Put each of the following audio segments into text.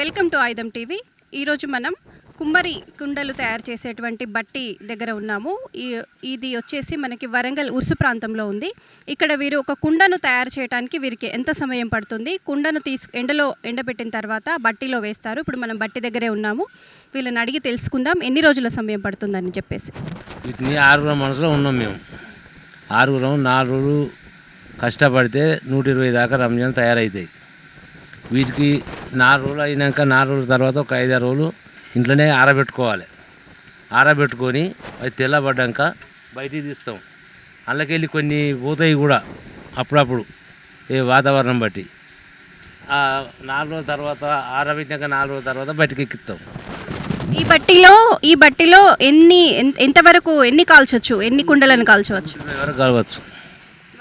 Welcome to ఆయుధం TV. ఈరోజు మనం కుమ్మరి కుండలు తయారు చేసేటువంటి బట్టి దగ్గర ఉన్నాము. ఇది వచ్చేసి మనకి వరంగల్ ఉర్సు ప్రాంతంలో ఉంది. ఇక్కడ వీరు ఒక కుండను తయారు చేయడానికి వీరికి ఎంత సమయం పడుతుంది, కుండను ఎండలో ఎండబెట్టిన తర్వాత బట్టిలో వేస్తారు. ఇప్పుడు మనం బట్టి దగ్గరే ఉన్నాము. వీళ్ళని అడిగి తెలుసుకుందాం ఎన్ని రోజుల సమయం పడుతుందని చెప్పేసి. వీటిని 6 మనసులో ఉన్నాం మేము. 6 4 రోజులు కష్టపడితే 120 దాకా రంజాన్ తయారవుతాయి. వీటికి 4 రోజులు అయినాక 4 రోజుల తర్వాత ఒక 5-6 రోజులు ఇంట్లోనే ఆరబెట్టుకోవాలి. ఆరబెట్టుకొని అది తెల్లబడ్డాక బయటికి తీస్తాం. అందులోకెళ్ళి కొన్ని పోతాయి కూడా అప్పుడప్పుడు ఏ వాతావరణం బట్టి. 4 రోజుల తర్వాత ఆరబెట్టినాక 4 రోజుల తర్వాత బయటికి ఎక్కిస్తాం. ఈ బట్టిలో ఎంతవరకు ఎన్ని కాల్చవచ్చు, ఎన్ని కుండలను కాల్చవచ్చు? 120 వరకు కాలవచ్చు.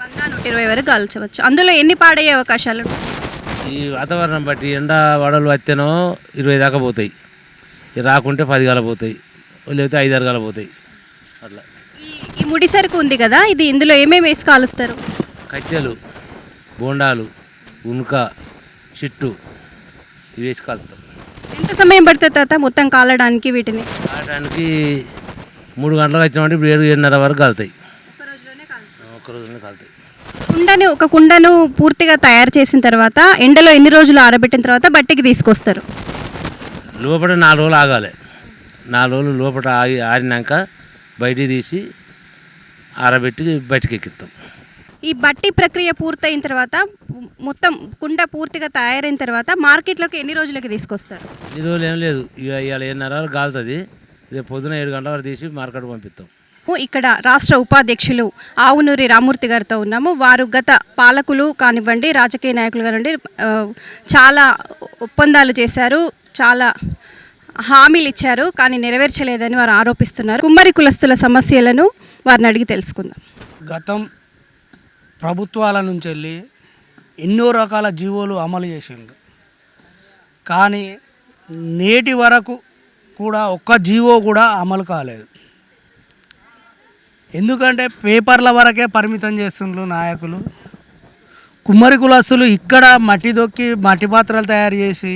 100-120 వరకు కాల్చవచ్చు. అందులో ఎన్ని పాడయ్యే అవకాశాలు? ఈ వాతావరణం బట్టి ఎండ వడలు వస్తేనో 20 దాకా పోతాయి, రాకుంటే 10 గల పోతాయి, లేకపోతే 5-6 గల పోతాయి. అట్లా ఈ ముడి సరుకు ఉంది కదా, ఇది ఇందులో ఏమేమి వేసి కాలుస్తారు? కట్టెలు, బోండాలు, ఉనుక, చిట్టు ఇవి వేసి కాలుతాం. ఎంత సమయం పడుతుంది తాత మొత్తం కాలడానికి? వీటిని కాలడానికి 3 గంటలకు వచ్చినామంటే ఇప్పుడు 7-7:30 వరకు కాలుతాయి. ఒక రోజులోనే కాలుతాయి. ఒక కుండను పూర్తిగా తయారు చేసిన తర్వాత ఎండలో ఎన్ని రోజులు ఆరబెట్టిన తర్వాత బట్టికి తీసుకొస్తారు? లోపల 4 రోజులు ఆగాలి. 4 రోజులు లోపల ఆరినాక బయటికి తీసి ఆరబెట్టి బయటికి ఎక్కిస్తాం. ఈ బట్టి ప్రక్రియ పూర్తయిన తర్వాత మొత్తం కుండ పూర్తిగా తయారైన తర్వాత మార్కెట్లోకి ఎన్ని రోజులకి తీసుకొస్తారు? ఈ రోజులు ఏం లేదు, ఇవాళ 7:30 వరకు కాలుతుంది. రేపు పొద్దున 7 గంటల వరకు తీసి మార్కెట్ పంపిస్తాం. ఇక్కడ రాష్ట్ర ఉపాధ్యక్షులు ఆవునూరి రామూర్తి గారితో ఉన్నాము. వారు గత పాలకులు కానివ్వండి, రాజకీయ నాయకులు కానివ్వండి, చాలా ఒప్పందాలు చేశారు, చాలా హామీలు ఇచ్చారు, కానీ నెరవేర్చలేదని వారు ఆరోపిస్తున్నారు. కుమ్మరి కులస్తుల సమస్యలను వారిని అడిగి తెలుసుకుందాం. గతం ప్రభుత్వాల నుంచి వెళ్ళి ఎన్నో రకాల జీవోలు అమలు చేసిండు, కానీ నేటి వరకు కూడా ఒక్క జీవో కూడా అమలు కాలేదు. ఎందుకంటే పేపర్ల వరకే పరిమితం చేస్తుండ్రు నాయకులు. కుమ్మరి కులస్తులు ఇక్కడ మట్టి దొక్కి మట్టి పాత్రలు తయారు చేసి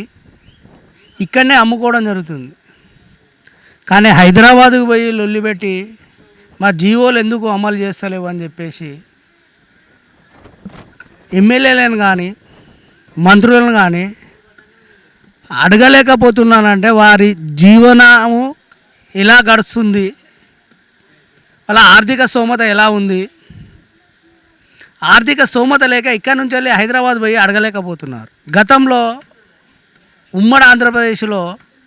ఇక్కడనే అమ్ముకోవడం జరుగుతుంది. కానీ హైదరాబాదుకు పోయి లొల్లి పెట్టి మా జీవోలు ఎందుకు అమలు చేస్తలేవు అని చెప్పేసి ఎమ్మెల్యేలను కానీ మంత్రులను కానీ అడగలేకపోతున్నానంటే వారి జీవనము ఎలా గడుస్తుంది, వాళ్ళ ఆర్థిక స్తోమత ఎలా ఉంది, ఆర్థిక స్తోమత లేక ఇక్కడ నుంచి వెళ్ళి హైదరాబాద్ పోయి అడగలేకపోతున్నారు. గతంలో ఉమ్మడి ఆంధ్రప్రదేశ్లో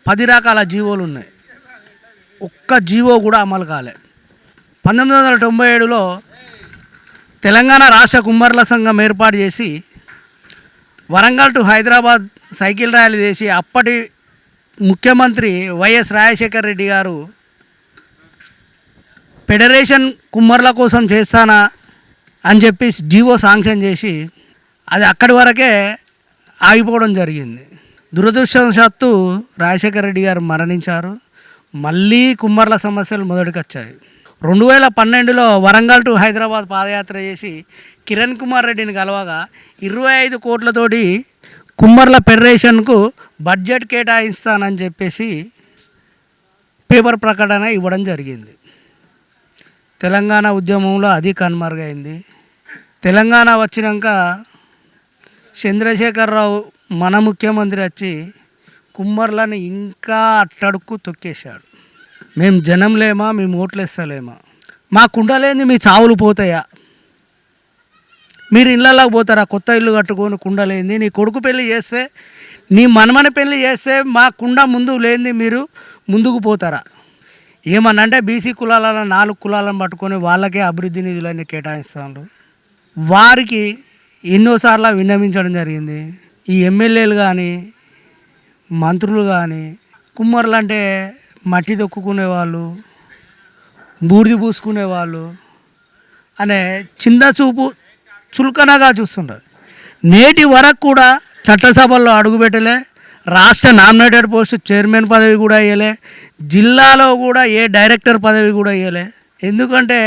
10 రకాల జీవోలు ఉన్నాయి, ఒక్క జీవో కూడా అమలు కాలే. 1997లో తెలంగాణ రాష్ట్ర కుమ్మర్ల సంఘం ఏర్పాటు చేసి Warangal to Hyderabad cycle rally చేసి అప్పటి ముఖ్యమంత్రి వైఎస్ రాజశేఖర రెడ్డి గారు ఫెడరేషన్ కుమ్మర్ల కోసం చేస్తానా అని చెప్పి జీవో శాంక్షన్ చేసి అది అక్కడి వరకే ఆగిపోవడం జరిగింది. దురదృష్టవశాత్తు రాజశేఖర రెడ్డి గారు మరణించారు. మళ్ళీ కుమ్మర్ల సమస్యలు మొదటికి వచ్చాయి. 2012లో వరంగల్ టు హైదరాబాద్ పాదయాత్ర చేసి కిరణ్ కుమార్ రెడ్డిని కలవగా 25 కోట్లతోటి కుమ్మర్ల ఫెడరేషన్కు బడ్జెట్ కేటాయిస్తానని చెప్పేసి పేపర్ ప్రకటన ఇవ్వడం జరిగింది. తెలంగాణ ఉద్యమంలో అది కనుమరుగైంది. తెలంగాణ వచ్చినాక చంద్రశేఖరరావు మన ముఖ్యమంత్రి వచ్చి కుమ్మర్లను ఇంకా అట్టడుక్కు తొక్కేశాడు. మేము జనం లేమా, మేము ఓట్లు వేస్తలేమా, మా కుండలేంది మీ చావులు పోతాయా, మీరు ఇళ్ళలోకి పోతారా, కొత్త ఇల్లు కట్టుకొని కుండలేంది, నీ కొడుకు పెళ్ళి చేస్తే నీ మనమని పెళ్ళి చేస్తే మా కుండ ముందు లేనిది మీరు ముందుకు పోతారా? ఏమన్నంటే బీసీ కులాలను 4 కులాలను పట్టుకొని వాళ్ళకే అభివృద్ధి నిధులన్నీ కేటాయిస్తాను. వారికి ఎన్నోసార్లు విన్నవించడం జరిగింది. ఈ ఎమ్మెల్యేలు కానీ మంత్రులు కానీ కుమ్మర్లు అంటే మట్టి దొక్కుకునేవాళ్ళు, బూడిది పూసుకునేవాళ్ళు అనే చిన్న చూపు చులకనగా చూస్తున్నారు. నేటి వరకు కూడా చట్టసభల్లో అడుగుపెట్టలే, రాష్ట్ర నామినేటెడ్ పోస్ట్ చైర్మన్ పదవి కూడా ఇవ్వలే, జిల్లాలో కూడా ఏ డైరెక్టర్ పదవి కూడా ఇవ్వలే. ఎందుకంటే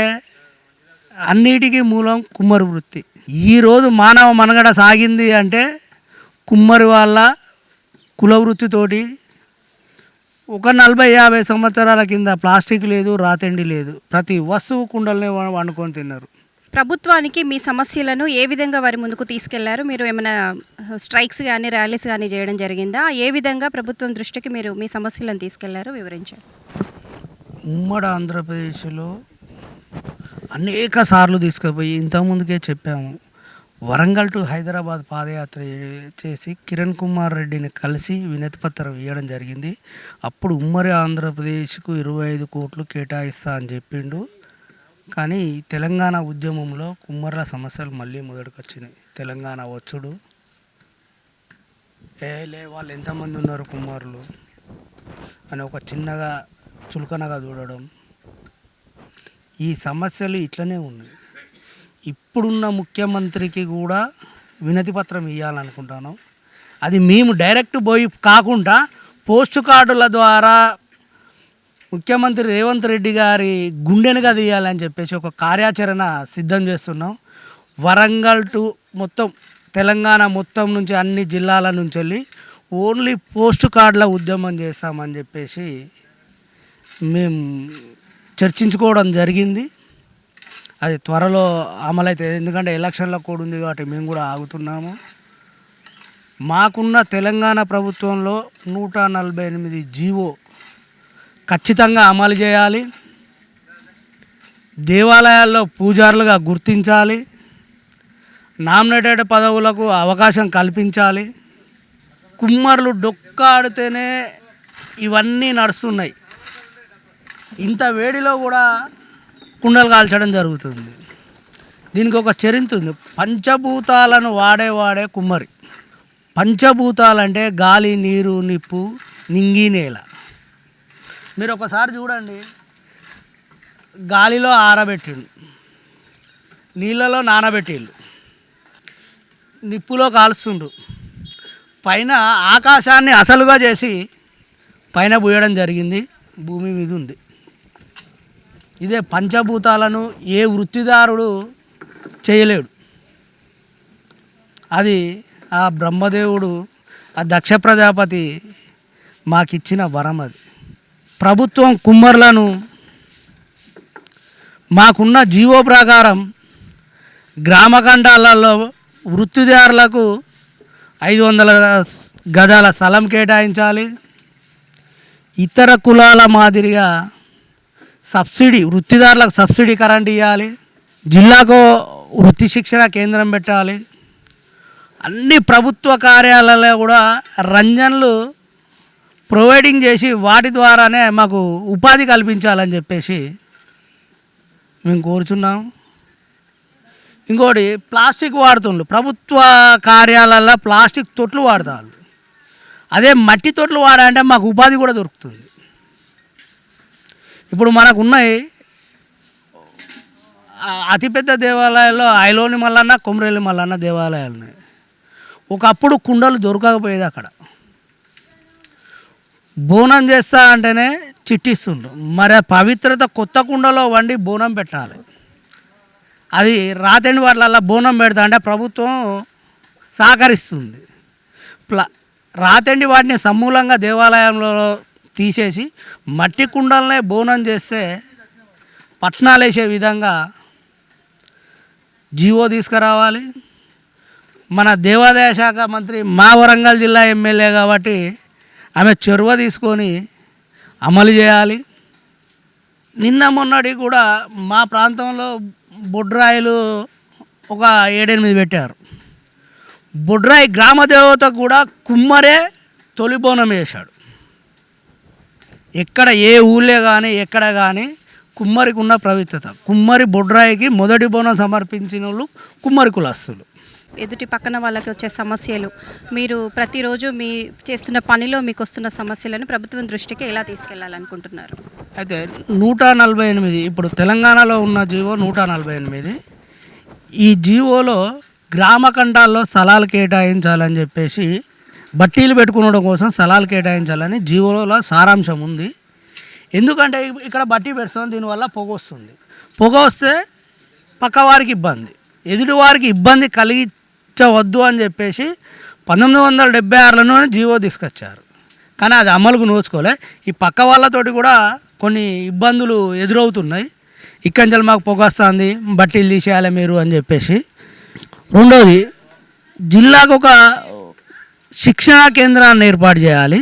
అన్నిటికీ మూలం కుమ్మరి వృత్తి. ఈరోజు మానవ మనుగడ సాగింది అంటే కుమ్మరి వాళ్ళ కుల వృత్తితోటి ఒక 40-50 సంవత్సరాల కింద ప్లాస్టిక్ లేదు, రాతండి లేదు, ప్రతి వస్తువు కుండలనే వండుకొని తిన్నారు. ప్రభుత్వానికి మీ సమస్యలను ఏ విధంగా వారి ముందుకు తీసుకెళ్లారు? మీరు ఏమైనా స్ట్రైక్స్ కానీ ర్యాలీస్ కానీ చేయడం జరిగిందా? ఏ విధంగా ప్రభుత్వం దృష్టికి మీరు మీ సమస్యలను తీసుకెళ్లారు వివరించండి. ఉమ్మడి ఆంధ్రప్రదేశ్లో అనేక సార్లు తీసుకుపోయి ఇంతకుముందుకే చెప్పాము. వరంగల్ టు హైదరాబాద్ పాదయాత్ర చేసి కిరణ్ కుమార్ రెడ్డిని కలిసి వినతి పత్రం ఇవ్వడం జరిగింది. అప్పుడు ఉమ్మడి ఆంధ్రప్రదేశ్కు 25 కోట్లు కేటాయిస్తా అని చెప్పిండు. కానీ తెలంగాణ ఉద్యమంలో కుమ్మర్ల సమస్యలు మళ్ళీ మొదటికి వచ్చినాయి. తెలంగాణ వచ్చుడు వాళ్ళు ఎంతమంది ఉన్నారు కుమ్మర్లు అని ఒక చిన్నగా చులకనగా చూడడం, ఈ సమస్యలు ఇట్లనే ఉన్నాయి. ఇప్పుడున్న ముఖ్యమంత్రికి కూడా వినతి పత్రం ఇవ్వాలనుకుంటాను. అది మేము డైరెక్ట్ పోయి కాకుండా పోస్ట్ కార్డుల ద్వారా ముఖ్యమంత్రి రేవంత్ రెడ్డి గారి గుండెనుగా తీయాలని చెప్పేసి ఒక కార్యాచరణ సిద్ధం చేస్తున్నాం. వరంగల్ టు మొత్తం తెలంగాణ మొత్తం నుంచి అన్ని జిల్లాల నుంచి వెళ్ళి ఓన్లీ పోస్ట్ కార్డుల ఉద్యమం చేస్తామని చెప్పేసి మేము చర్చించుకోవడం జరిగింది. అది త్వరలో అమలవుతుంది. ఎందుకంటే ఎలక్షన్ల కోడ్ ఉంది కాబట్టి మేము కూడా ఆగుతున్నాము. మాకున్న తెలంగాణ ప్రభుత్వంలో 148 జీవో ఖచ్చితంగా అమలు చేయాలి. దేవాలయాల్లో పూజారులుగా గుర్తించాలి. నామినేటెడ్ పదవులకు అవకాశం కల్పించాలి. కుమ్మర్లు డొక్కాడితేనే ఇవన్నీ నడుస్తున్నాయి. ఇంత వేడిలో కూడా కుండలు కాల్చడం జరుగుతుంది. దీనికి ఒక చరిత్ర ఉంది. పంచభూతాలను వాడే కుమ్మరి. పంచభూతాలంటే గాలి, నీరు, నిప్పు, నింగి, నేల. మీరు ఒకసారి చూడండి, గాలిలో ఆరబెట్టిండు, నీళ్ళలో నానబెట్టిండు, నిప్పులో కాలుస్తుండ్రు, పైన ఆకాశాన్ని అసలుగా చేసి పైన పోయడం జరిగింది. భూమి మీద ఉంది. ఇదే పంచభూతాలను ఏ వృత్తిదారుడు చేయలేడు. అది ఆ బ్రహ్మదేవుడు, ఆ దక్ష ప్రజాపతి మాకిచ్చిన వరం. అది ప్రభుత్వం కుమ్మర్లను మాకున్న జీవో ప్రకారం గ్రామఖండాలలో వృత్తిదారులకు 500 గజాల స్థలం కేటాయించాలి. ఇతర కులాల మాదిరిగా సబ్సిడీ, వృత్తిదారులకు సబ్సిడీ కరెంట్ ఇవ్వాలి. జిల్లాకు వృత్తి శిక్షణ కేంద్రం పెట్టాలి. అన్ని ప్రభుత్వ కార్యాలయాల్లో కూడా రంజన్లు ప్రొవైడింగ్ చేసి వాటి ద్వారానే మాకు ఉపాధి కల్పించాలని చెప్పేసి మేము కోరుచున్నాము. ఇంకోటి, ప్లాస్టిక్ వాడుతుండ్రు. ప్రభుత్వ కార్యాలయాల్లో ప్లాస్టిక్ తొట్లు వాడతారు. అదే మట్టి తొట్లు వాడాలంటే మాకు ఉపాధి కూడా దొరుకుతుంది. ఇప్పుడు మనకు ఉన్నాయి అతిపెద్ద దేవాలయాల్లో ఐలోని మల్లన్న, కొమరేలి మల్లన్న దేవాలయాలు ఉన్నాయి. ఒకప్పుడు కుండలు దొరకకపోయేది. అక్కడ బోనం చేస్తా అంటేనే చిట్టిస్తుండ్రు. మరి ఆ పవిత్రత కొత్త కుండలో వండి బోనం పెట్టాలి. అది రాతండి వాటిలల్లో బోనం పెడతా అంటే ప్రభుత్వం సహకరిస్తుంది. రాతండి వాటిని సమూలంగా దేవాలయంలో తీసేసి మట్టి కుండలనే బోనం చేస్తే పట్నాలు వేసే విధంగా జీవో తీసుకురావాలి. మన దేవాదాయ శాఖ మంత్రి మా వరంగల్ జిల్లా ఎమ్మెల్యే కాబట్టి ఆమె చొరవ తీసుకొని అమలు చేయాలి. నిన్న మొన్నటి కూడా మా ప్రాంతంలో బొడ్రాయిలు ఒక 7-8 పెట్టారు. బొడ్రాయి గ్రామ దేవత కూడా కుమ్మరే తొలి బోనం వేశాడు. ఎక్కడ ఏ ఊళ్ళే కానీ ఎక్కడ కానీ కుమ్మరికి ఉన్న పవిత్రత. కుమ్మరి బొడ్రాయికి మొదటి బోనం సమర్పించిన వాళ్ళు కుమ్మరి కులస్తులు. ఎదుటి పక్కన వాళ్ళకి వచ్చే సమస్యలు, మీరు ప్రతిరోజు మీ చేస్తున్న పనిలో మీకు వస్తున్న సమస్యలను ప్రభుత్వం దృష్టికి ఎలా తీసుకెళ్లాలనుకుంటున్నారు? అయితే 148 ఇప్పుడు తెలంగాణలో ఉన్న జీవో 148. ఈ జీవోలో గ్రామ ఖండాల్లో స్థలాలు కేటాయించాలని చెప్పేసి, బట్టీలు పెట్టుకోవడం కోసం స్థలాలు కేటాయించాలని జీవోలో సారాంశం ఉంది. ఎందుకంటే ఇక్కడ బట్టి పెడతాం, దీనివల్ల పొగ వస్తుంది. పొగ వస్తే పక్కవారికి ఇబ్బంది, ఎదుటివారికి ఇబ్బంది కలిగించవద్దు అని చెప్పేసి 1976లోనే జీవో తీసుకొచ్చారు, కానీ అది అమలుకు నోచుకోలే. ఈ పక్క వాళ్ళతోటి కూడా కొన్ని ఇబ్బందులు ఎదురవుతున్నాయి. ఇక్కడి నుంచి మాకు పొగ వస్తుంది, బట్టీలు తీసేయాలి మీరు అని చెప్పేసి. రెండోది, జిల్లాకు ఒక శిక్షణా కేంద్రాన్ని ఏర్పాటు చేయాలి.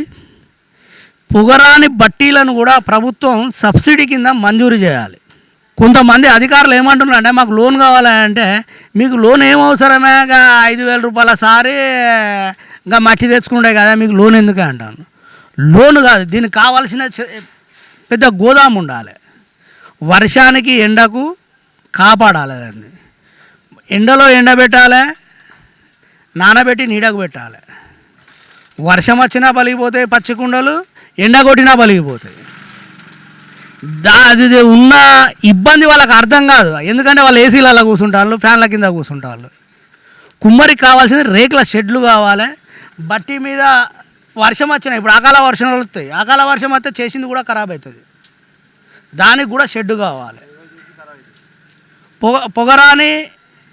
పొగరాని బట్టీలను కూడా ప్రభుత్వం సబ్సిడీ కింద మంజూరు చేయాలి. కొంతమంది అధికారులు ఏమంటున్నారంటే మాకు లోన్ కావాలంటే, మీకు లోన్ ఏం అవసరమే, 5,000 రూపాయల సారి ఇంకా మట్టి తెచ్చుకుంటే కదా మీకు లోన్ ఎందుకు అంటాను. లోన్ కాదు, దీనికి కావాల్సిన పెద్ద గోదాము ఉండాలి. వర్షానికి ఎండకు కాపాడాలి దాన్ని. ఎండలో ఎండబెట్టాలి, నానబెట్టి నీడకు పెట్టాలి. వర్షం వచ్చినా పలిగిపోతాయి పచ్చి కుండలు, ఎండ కొట్టినా పలిగిపోతాయి. అది ఉన్న ఇబ్బంది వాళ్ళకి అర్థం కాదు, ఎందుకంటే వాళ్ళు ఏసీలలో కూర్చుంటారు, ఫ్యాన్ల కింద కూర్చుంటారు. కుమ్మరికి కావాల్సింది రేకుల షెడ్లు కావాలి. బట్టి మీద వర్షం వచ్చినా, ఇప్పుడు అకాల వర్షాలు వస్తాయి, అకాల వర్షం వస్తే చేసింది కూడా ఖరాబ్ అవుతుంది, దానికి కూడా షెడ్డు కావాలి. పొగరాని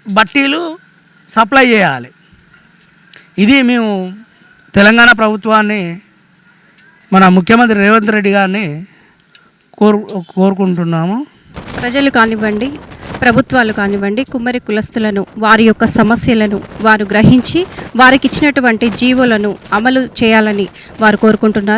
బట్టీలు సప్లై చేయాలి. ఇది మేము తెలంగాణ ప్రభుత్వాన్ని, మన ముఖ్యమంత్రి రేవంత్ రెడ్డి గారిని కోరుకుంటున్నాము. ప్రజలు కానివ్వండి, ప్రభుత్వాలు కానివ్వండి, కుమ్మరి కులస్తులను వారి యొక్క సమస్యలను వారు గ్రహించి వారికి ఇచ్చినటువంటి జీవోలను అమలు చేయాలని వారు కోరుకుంటున్నారు.